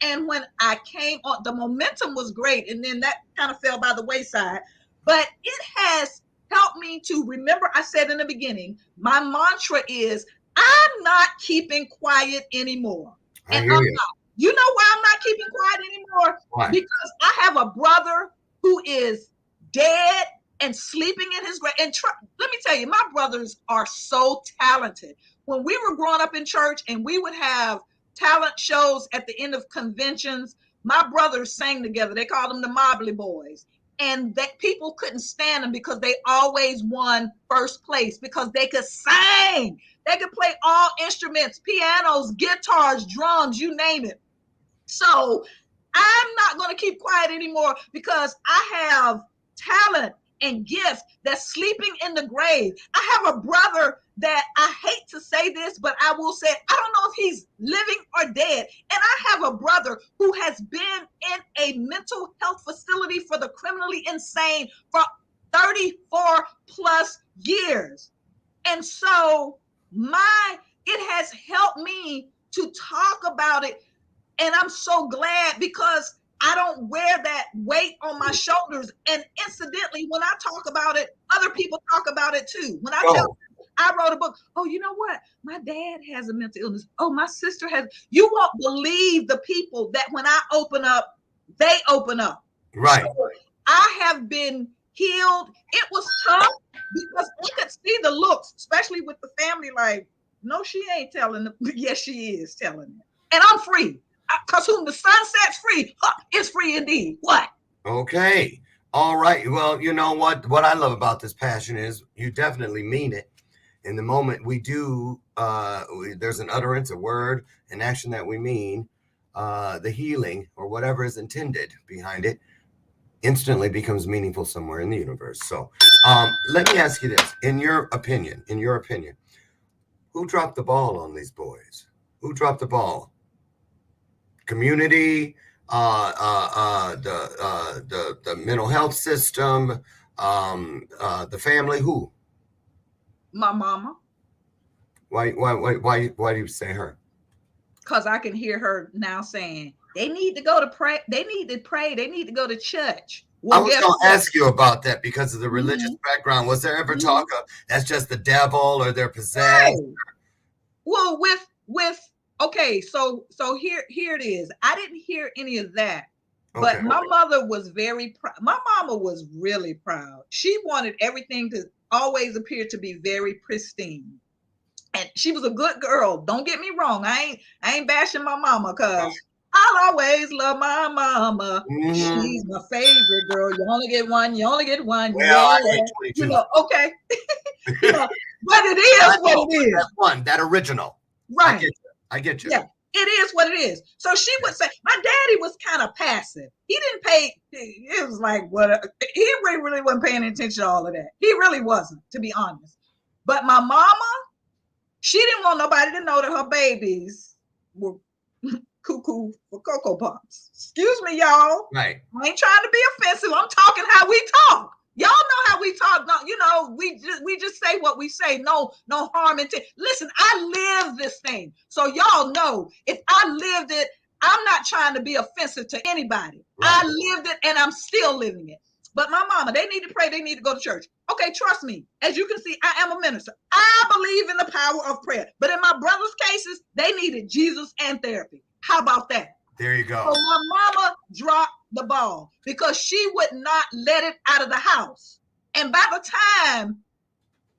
And when I came on, the momentum was great, and then that kind of fell by the wayside. But it has helped me to remember. I said in the beginning, my mantra is, I'm not keeping quiet anymore. And I'm not. You know why I'm not keeping quiet anymore? Why? Because I have a brother who is dead and sleeping in his grave. And let me tell you, my brothers are so talented. When we were growing up in church and we would have talent shows at the end of conventions, my brothers sang together. They called them the Mobley Boys. And that people couldn't stand them because they always won first place, because they could sing. They could play all instruments, pianos, guitars, drums, you name it. So I'm not going to keep quiet anymore, because I have talent and gifts that's sleeping in the grave. I have a brother that, I hate to say this, but I will say, I don't know if he's living or dead. And I have a brother who has been in a mental health facility for the criminally insane for 34 plus years. And so it has helped me to talk about it. And I'm so glad, because I don't wear that weight on my shoulders. And incidentally, when I talk about it, other people talk about it too. When I tell them, I wrote a book. Oh, you know what? My dad has a mental illness. Oh, my sister has. You won't believe the people that when I open up, they open up. Right. So I have been healed. It was tough, because I could see the looks, especially with the family, like, no, she ain't telling them. Yes, she is telling them. And I'm free. Because whom the sun sets free is free indeed. What? Okay. All right. Well, you know what I love about this passion is you definitely mean it. In the moment we do, there's an utterance, a word, an action that we mean, the healing or whatever is intended behind it instantly becomes meaningful somewhere in the universe. So let me ask you this. In your opinion, who dropped the ball on these boys? Who dropped the ball? Community, the mental health system, the family? Who? My mama. Why do you say her? Because I can hear her now saying they need to go to pray. They need to pray. They need to go to church. I Well, was guess going to what? ask you about that because of the religious Mhm. background. Was there ever Mhm. talk of that's just the devil or they're possessed? Hey. Well, with okay, so here it is. I didn't hear any of that, Okay. but my mother was very proud. My mama was really proud. She wanted everything to always appear to be very pristine. And she was a good girl. Don't get me wrong. I ain't bashing my mama because I'll always love my mama. Mhm. She's my favorite girl. You only get one. You only get one. Well, Yeah. I hate You 22. know, okay. You know, but it I is what know, it is. that one, that original. I Right. get you. I get you. Yeah. It is what it is. So she would say, my daddy was kind of passive. He didn't pay. It was like, what? He really wasn't paying attention to all of that. He really wasn't, to be honest. But my mama, she didn't want nobody to know that her babies were cuckoo for Cocoa Puffs. Excuse me, y'all. Right. I ain't trying to be offensive. I'm talking how we talk. Y'all know how we talk. No, you know, we just say what we say. No harm intent. Listen, I live this thing. So y'all know if I lived it, I'm not trying to be offensive to anybody. Right. I lived it and I'm still living it. But my mama, they need to pray, they need to go to church. Okay, trust me. As you can see, I am a minister. I believe in the power of prayer. But in my brother's cases, they needed Jesus and therapy. How about that? There you go. So my mama dropped the ball because she would not let it out of the house. And by the time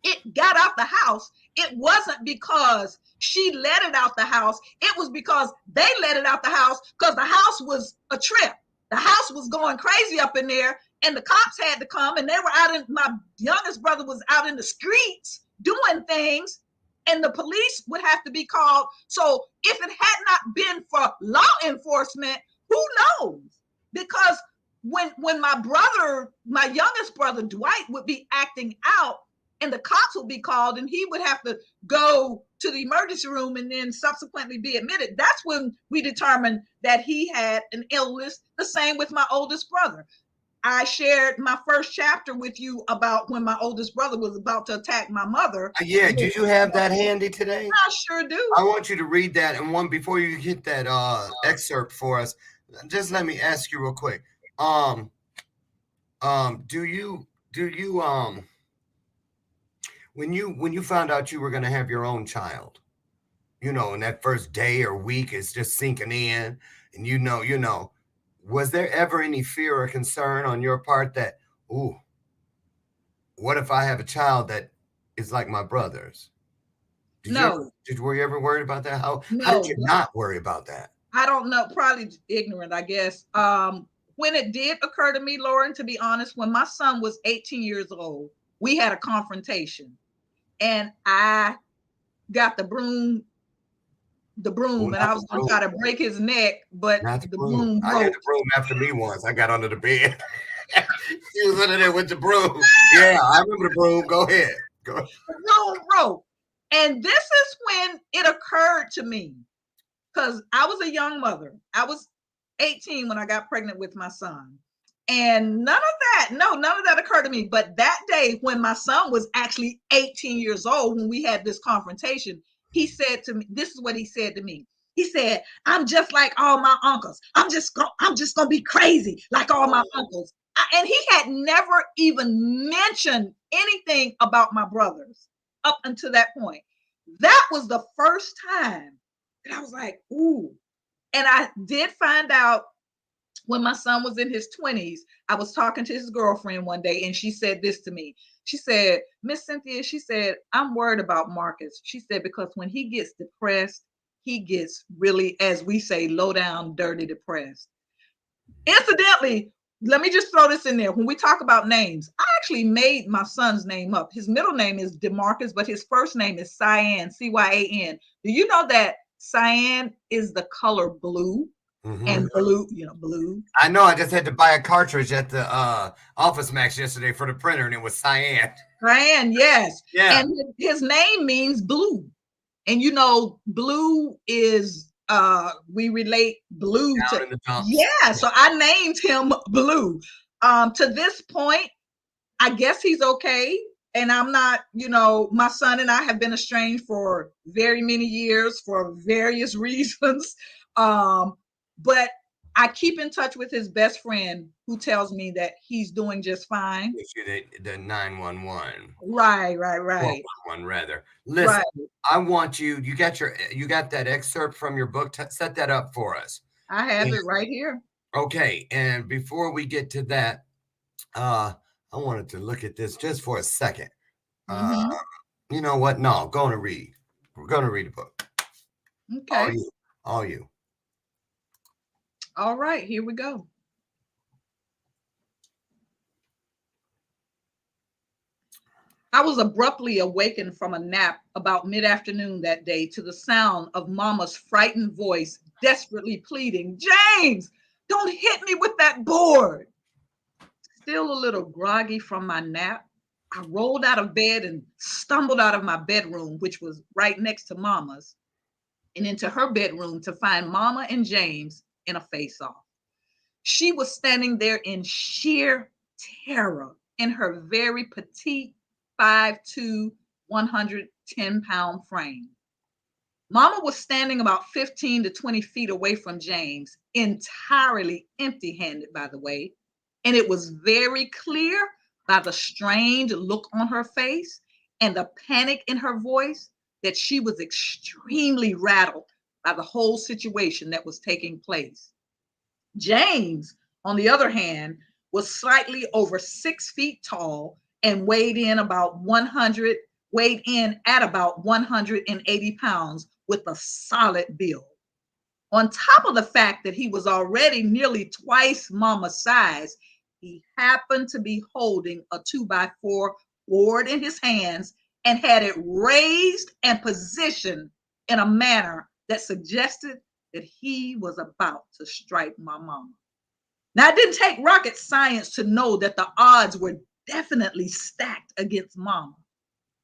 it got out the house, it wasn't because she let it out the house. It was because they let it out the house because the house was a trip. The house was going crazy up in there and the cops had to come and they were out in, my youngest brother was out in the streets doing things and the police would have to be called. So if it had not been for law enforcement, who knows? Because when my brother, my youngest brother Dwight would be acting out and the cops would be called and he would have to go to the emergency room and then subsequently be admitted. That's when we determined that he had an illness. The same with my oldest brother. I shared my first chapter with you about when my oldest brother was about to attack my mother. Yeah, did you have that handy today? I sure do. I want you to read that, and one before you hit that excerpt for us, just let me ask you real quick. Do you when you found out you were going to have your own child, you know, and that first day or week is just sinking in, and you know, was there ever any fear or concern on your part that, ooh, what if I have a child that is like my brother's? No. Were you ever worried about that? How did you not worry about that? I don't know, probably ignorant, I guess. When it did occur to me, Lauren, to be honest, when my son was 18 years old, we had a confrontation and I got the broom, and I was going to try to break his neck, but the broom broke. I had the broom after me once. I got under the bed. She was under there with the broom. Yeah, I remember the broom. Go ahead. Go. The broom broke. And this is when it occurred to me, because I was a young mother. I was 18 when I got pregnant with my son. And none of that occurred to me. But that day when my son was actually 18 years old, when we had this confrontation, he said to me, this is what he said to me. He said, I'm just like all my uncles. I'm just gonna be crazy like all my uncles. And he had never even mentioned anything about my brothers up until that point. That was the first time that I was like, ooh. And I did find out when my son was in his 20s, I was talking to his girlfriend one day and she said this to me. She said, Miss Cynthia, she said, I'm worried about Marcus. She said, because when he gets depressed, he gets really, as we say, low down, dirty depressed. Incidentally, let me just throw this in there. When we talk about names, I actually made my son's name up. His middle name is DeMarcus, but his first name is Cyan, Cyan. Do you know that cyan is the color blue? Mm-hmm. And blue, blue. I know. I just had to buy a cartridge at the Office Max yesterday for the printer, and it was cyan. Cyan, yes. Yeah. And his name means blue. And blue is we relate Blue Down to, in the dumps. yeah, so I named him Blue. To this point, I guess he's okay. And I'm not, my son and I have been estranged for very many years for various reasons. But I keep in touch with his best friend who tells me that he's doing just fine. The 911. Right. 411 rather. Listen, Right. I want you got that excerpt from your book. Set that up for us. I have it right here. Okay. And before we get to that, I wanted to look at this just for a second. You know what? No, going to read. We're going to read a book. Okay. All you. All right, here we go. I was abruptly awakened from a nap about mid-afternoon that day to the sound of Mama's frightened voice desperately pleading, "James, don't hit me with that board." Still a little groggy from my nap, I rolled out of bed and stumbled out of my bedroom, which was right next to Mama's, and into her bedroom to find Mama and James in a face-off. She was standing there in sheer terror in her very petite 5'2", 110-pound frame. Mama was standing about 15 to 20 feet away from James, entirely empty-handed, by the way, and it was very clear by the strained look on her face and the panic in her voice that she was extremely rattled by the whole situation that was taking place. James, on the other hand, was slightly over 6 feet tall and weighed in at about 180 pounds with a solid build. On top of the fact that he was already nearly twice Mama's size, he happened to be holding a 2x4 board in his hands and had it raised and positioned in a manner that suggested that he was about to strike my mama. Now, it didn't take rocket science to know that the odds were definitely stacked against Mama.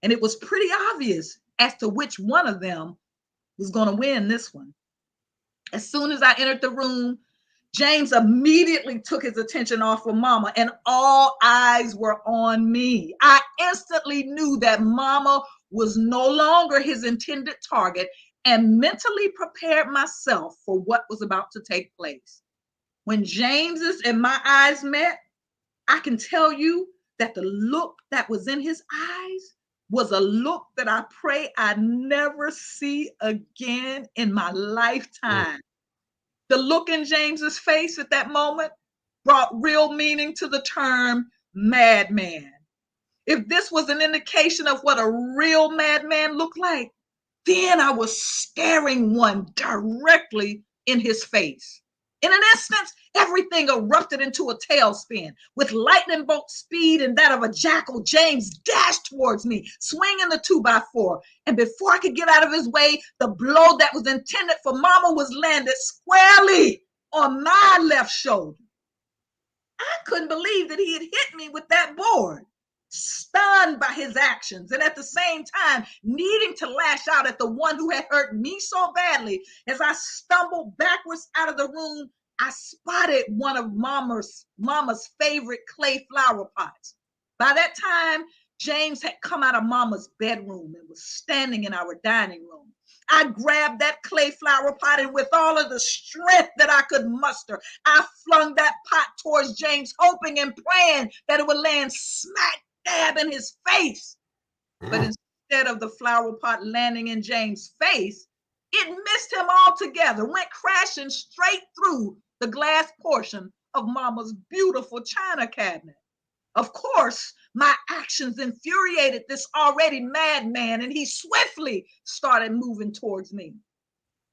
And it was pretty obvious as to which one of them was going to win this one. As soon as I entered the room, James immediately took his attention off of Mama, and all eyes were on me. I instantly knew that Mama was no longer his intended target and mentally prepared myself for what was about to take place. When James's and my eyes met, I can tell you that the look that was in his eyes was a look that I pray I never see again in my lifetime. The look in James's face at that moment brought real meaning to the term madman. If this was an indication of what a real madman looked like, then I was staring one directly in his face. In an instant, everything erupted into a tailspin. With lightning bolt speed and that of a jackal, James dashed towards me, swinging the 2x4. And before I could get out of his way, the blow that was intended for Mama was landed squarely on my left shoulder. I couldn't believe that he had hit me with that board. Stunned by his actions and at the same time needing to lash out at the one who had hurt me so badly, as I stumbled backwards out of the room, I spotted one of Mama's favorite clay flower pots. By that time, James had come out of Mama's bedroom and was standing in our dining room. I grabbed that clay flower pot, and with all of the strength that I could muster, I flung that pot towards James, hoping and praying that it would land smack dab in his face. But instead of the flower pot landing in James' face, it missed him altogether, went crashing straight through the glass portion of Mama's beautiful china cabinet. Of course, my actions infuriated this already madman, and he swiftly started moving towards me.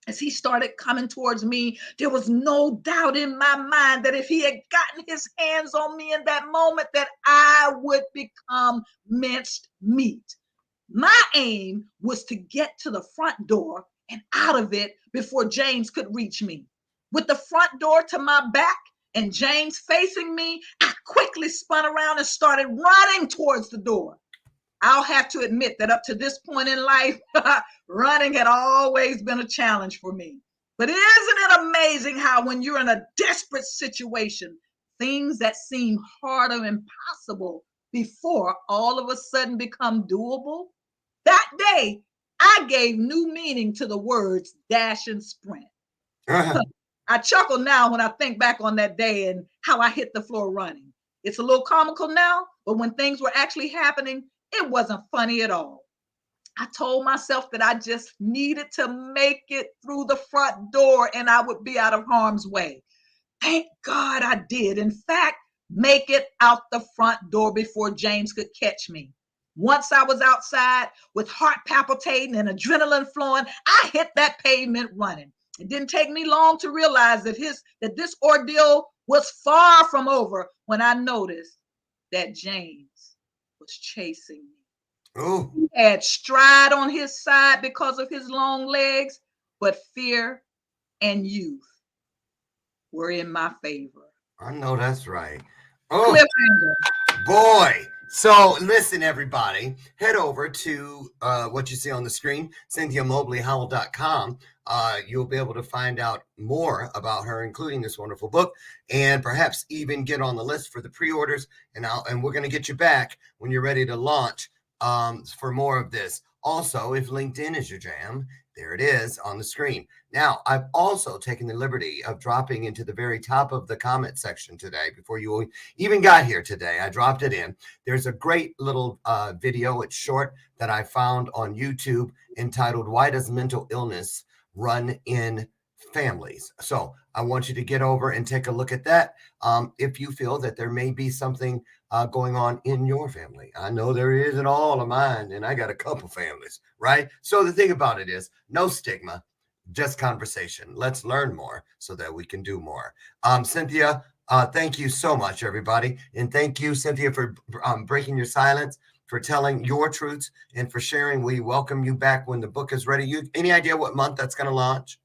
As he started coming towards me, there was no doubt in my mind that if he had gotten his hands on me in that moment, that I would become minced meat. My aim was to get to the front door and out of it before James could reach me. With the front door to my back and James facing me, I quickly spun around and started running towards the door. I'll have to admit that up to this point in life, running had always been a challenge for me. But isn't it amazing how when you're in a desperate situation, things that seem hard or impossible before all of a sudden become doable? That day, I gave new meaning to the words dash and sprint. I chuckle now when I think back on that day and how I hit the floor running. It's a little comical now, but when things were actually happening, it wasn't funny at all. I told myself that I just needed to make it through the front door and I would be out of harm's way. Thank God I did, in fact, make it out the front door before James could catch me. Once I was outside with heart palpitating and adrenaline flowing, I hit that pavement running. It didn't take me long to realize that this ordeal was far from over when I noticed that James was chasing me. Oh. He had stride on his side because of his long legs, but fear and youth were in my favor. I know that's right. Oh, Cliffhanger. boy. So listen, everybody, head over to what you see on the screen, CynthiaMobleyHowell.com. You'll be able to find out more about her, including this wonderful book, and perhaps even get on the list for the pre-orders. And we're going to get you back when you're ready to launch for more of this. Also, if LinkedIn is your jam, there it is on the screen. Now, I've also taken the liberty of dropping into the very top of the comment section today. Before you even got here today, I dropped it in. There's a great little video, it's short, that I found on YouTube entitled, "Why Does Mental Illness Run in Families?" So I want you to get over and take a look at that if you feel that there may be something going on in your family. I know there is in all of mine, and I got a couple families, right? So the thing about it is no stigma, just conversation. Let's learn more so that we can do more. Cynthia, thank you so much, everybody. And thank you, Cynthia, for breaking your silence, for telling your truths, and for sharing. We welcome you back when the book is ready. Any idea what month that's going to launch?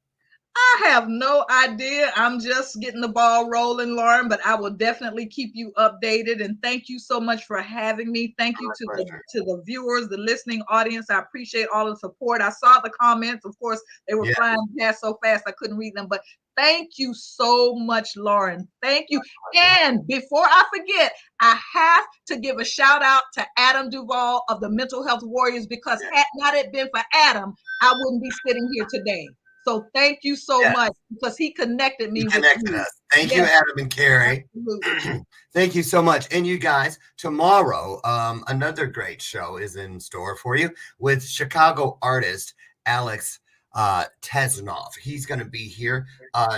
I have no idea. I'm just getting the ball rolling, Lauren, but I will definitely keep you updated. And thank you so much for having me. Thank you to the viewers, the listening audience. I appreciate all the support. I saw the comments. Of course, they were flying past so fast I couldn't read them. But thank you so much, Lauren. Thank you. And before I forget, I have to give a shout out to Adam Duvall of the Mental Health Warriors, because had not it been for Adam, I wouldn't be sitting here today. So thank you so much, because he connected me. Us. Thank you, Adam and Carrie. Thank you so much. And you guys, tomorrow, another great show is in store for you with Chicago artist Alex Tesnoff. He's going to be here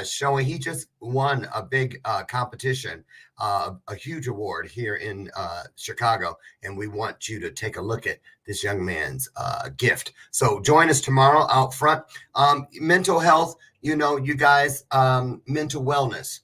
showing. He just won a big competition, a huge award here in Chicago, and we want you to take a look at this young man's gift. So join us tomorrow out front. Mental health, you know, you guys, mental wellness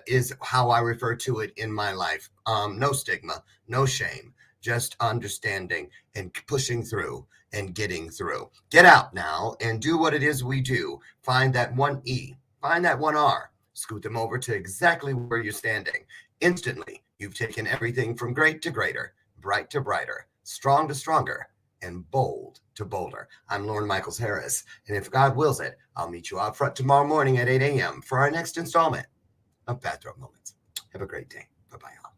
is how I refer to it in my life. No stigma, no shame, just understanding and pushing through and getting through. Get out now and do what it is we do. Find that one E, find that one R, scoot them over to exactly where you're standing. Instantly, you've taken everything from great to greater, bright to brighter, strong to stronger, and bold to bolder. I'm Lauren Michaels Harris, and if God wills it, I'll meet you out front tomorrow morning at 8 a.m. for our next installment of Bathrobe Moments. Have a great day. Bye-bye, y'all.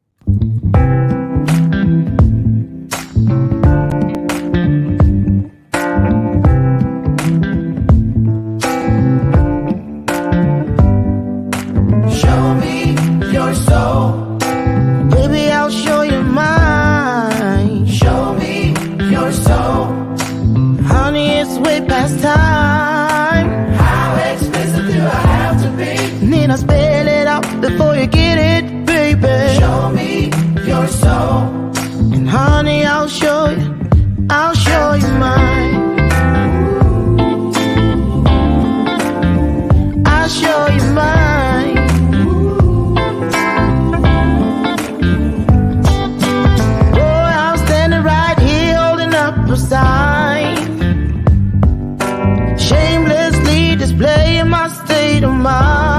Soul. Baby, I'll show you mine. Show me your soul. Honey, it's way past time. How expensive do I have to be? Need I spell it out before you get it, baby? Show me your soul. And honey, I'll show you mine. I'll show you mine. Sign. Shamelessly displaying my state of mind.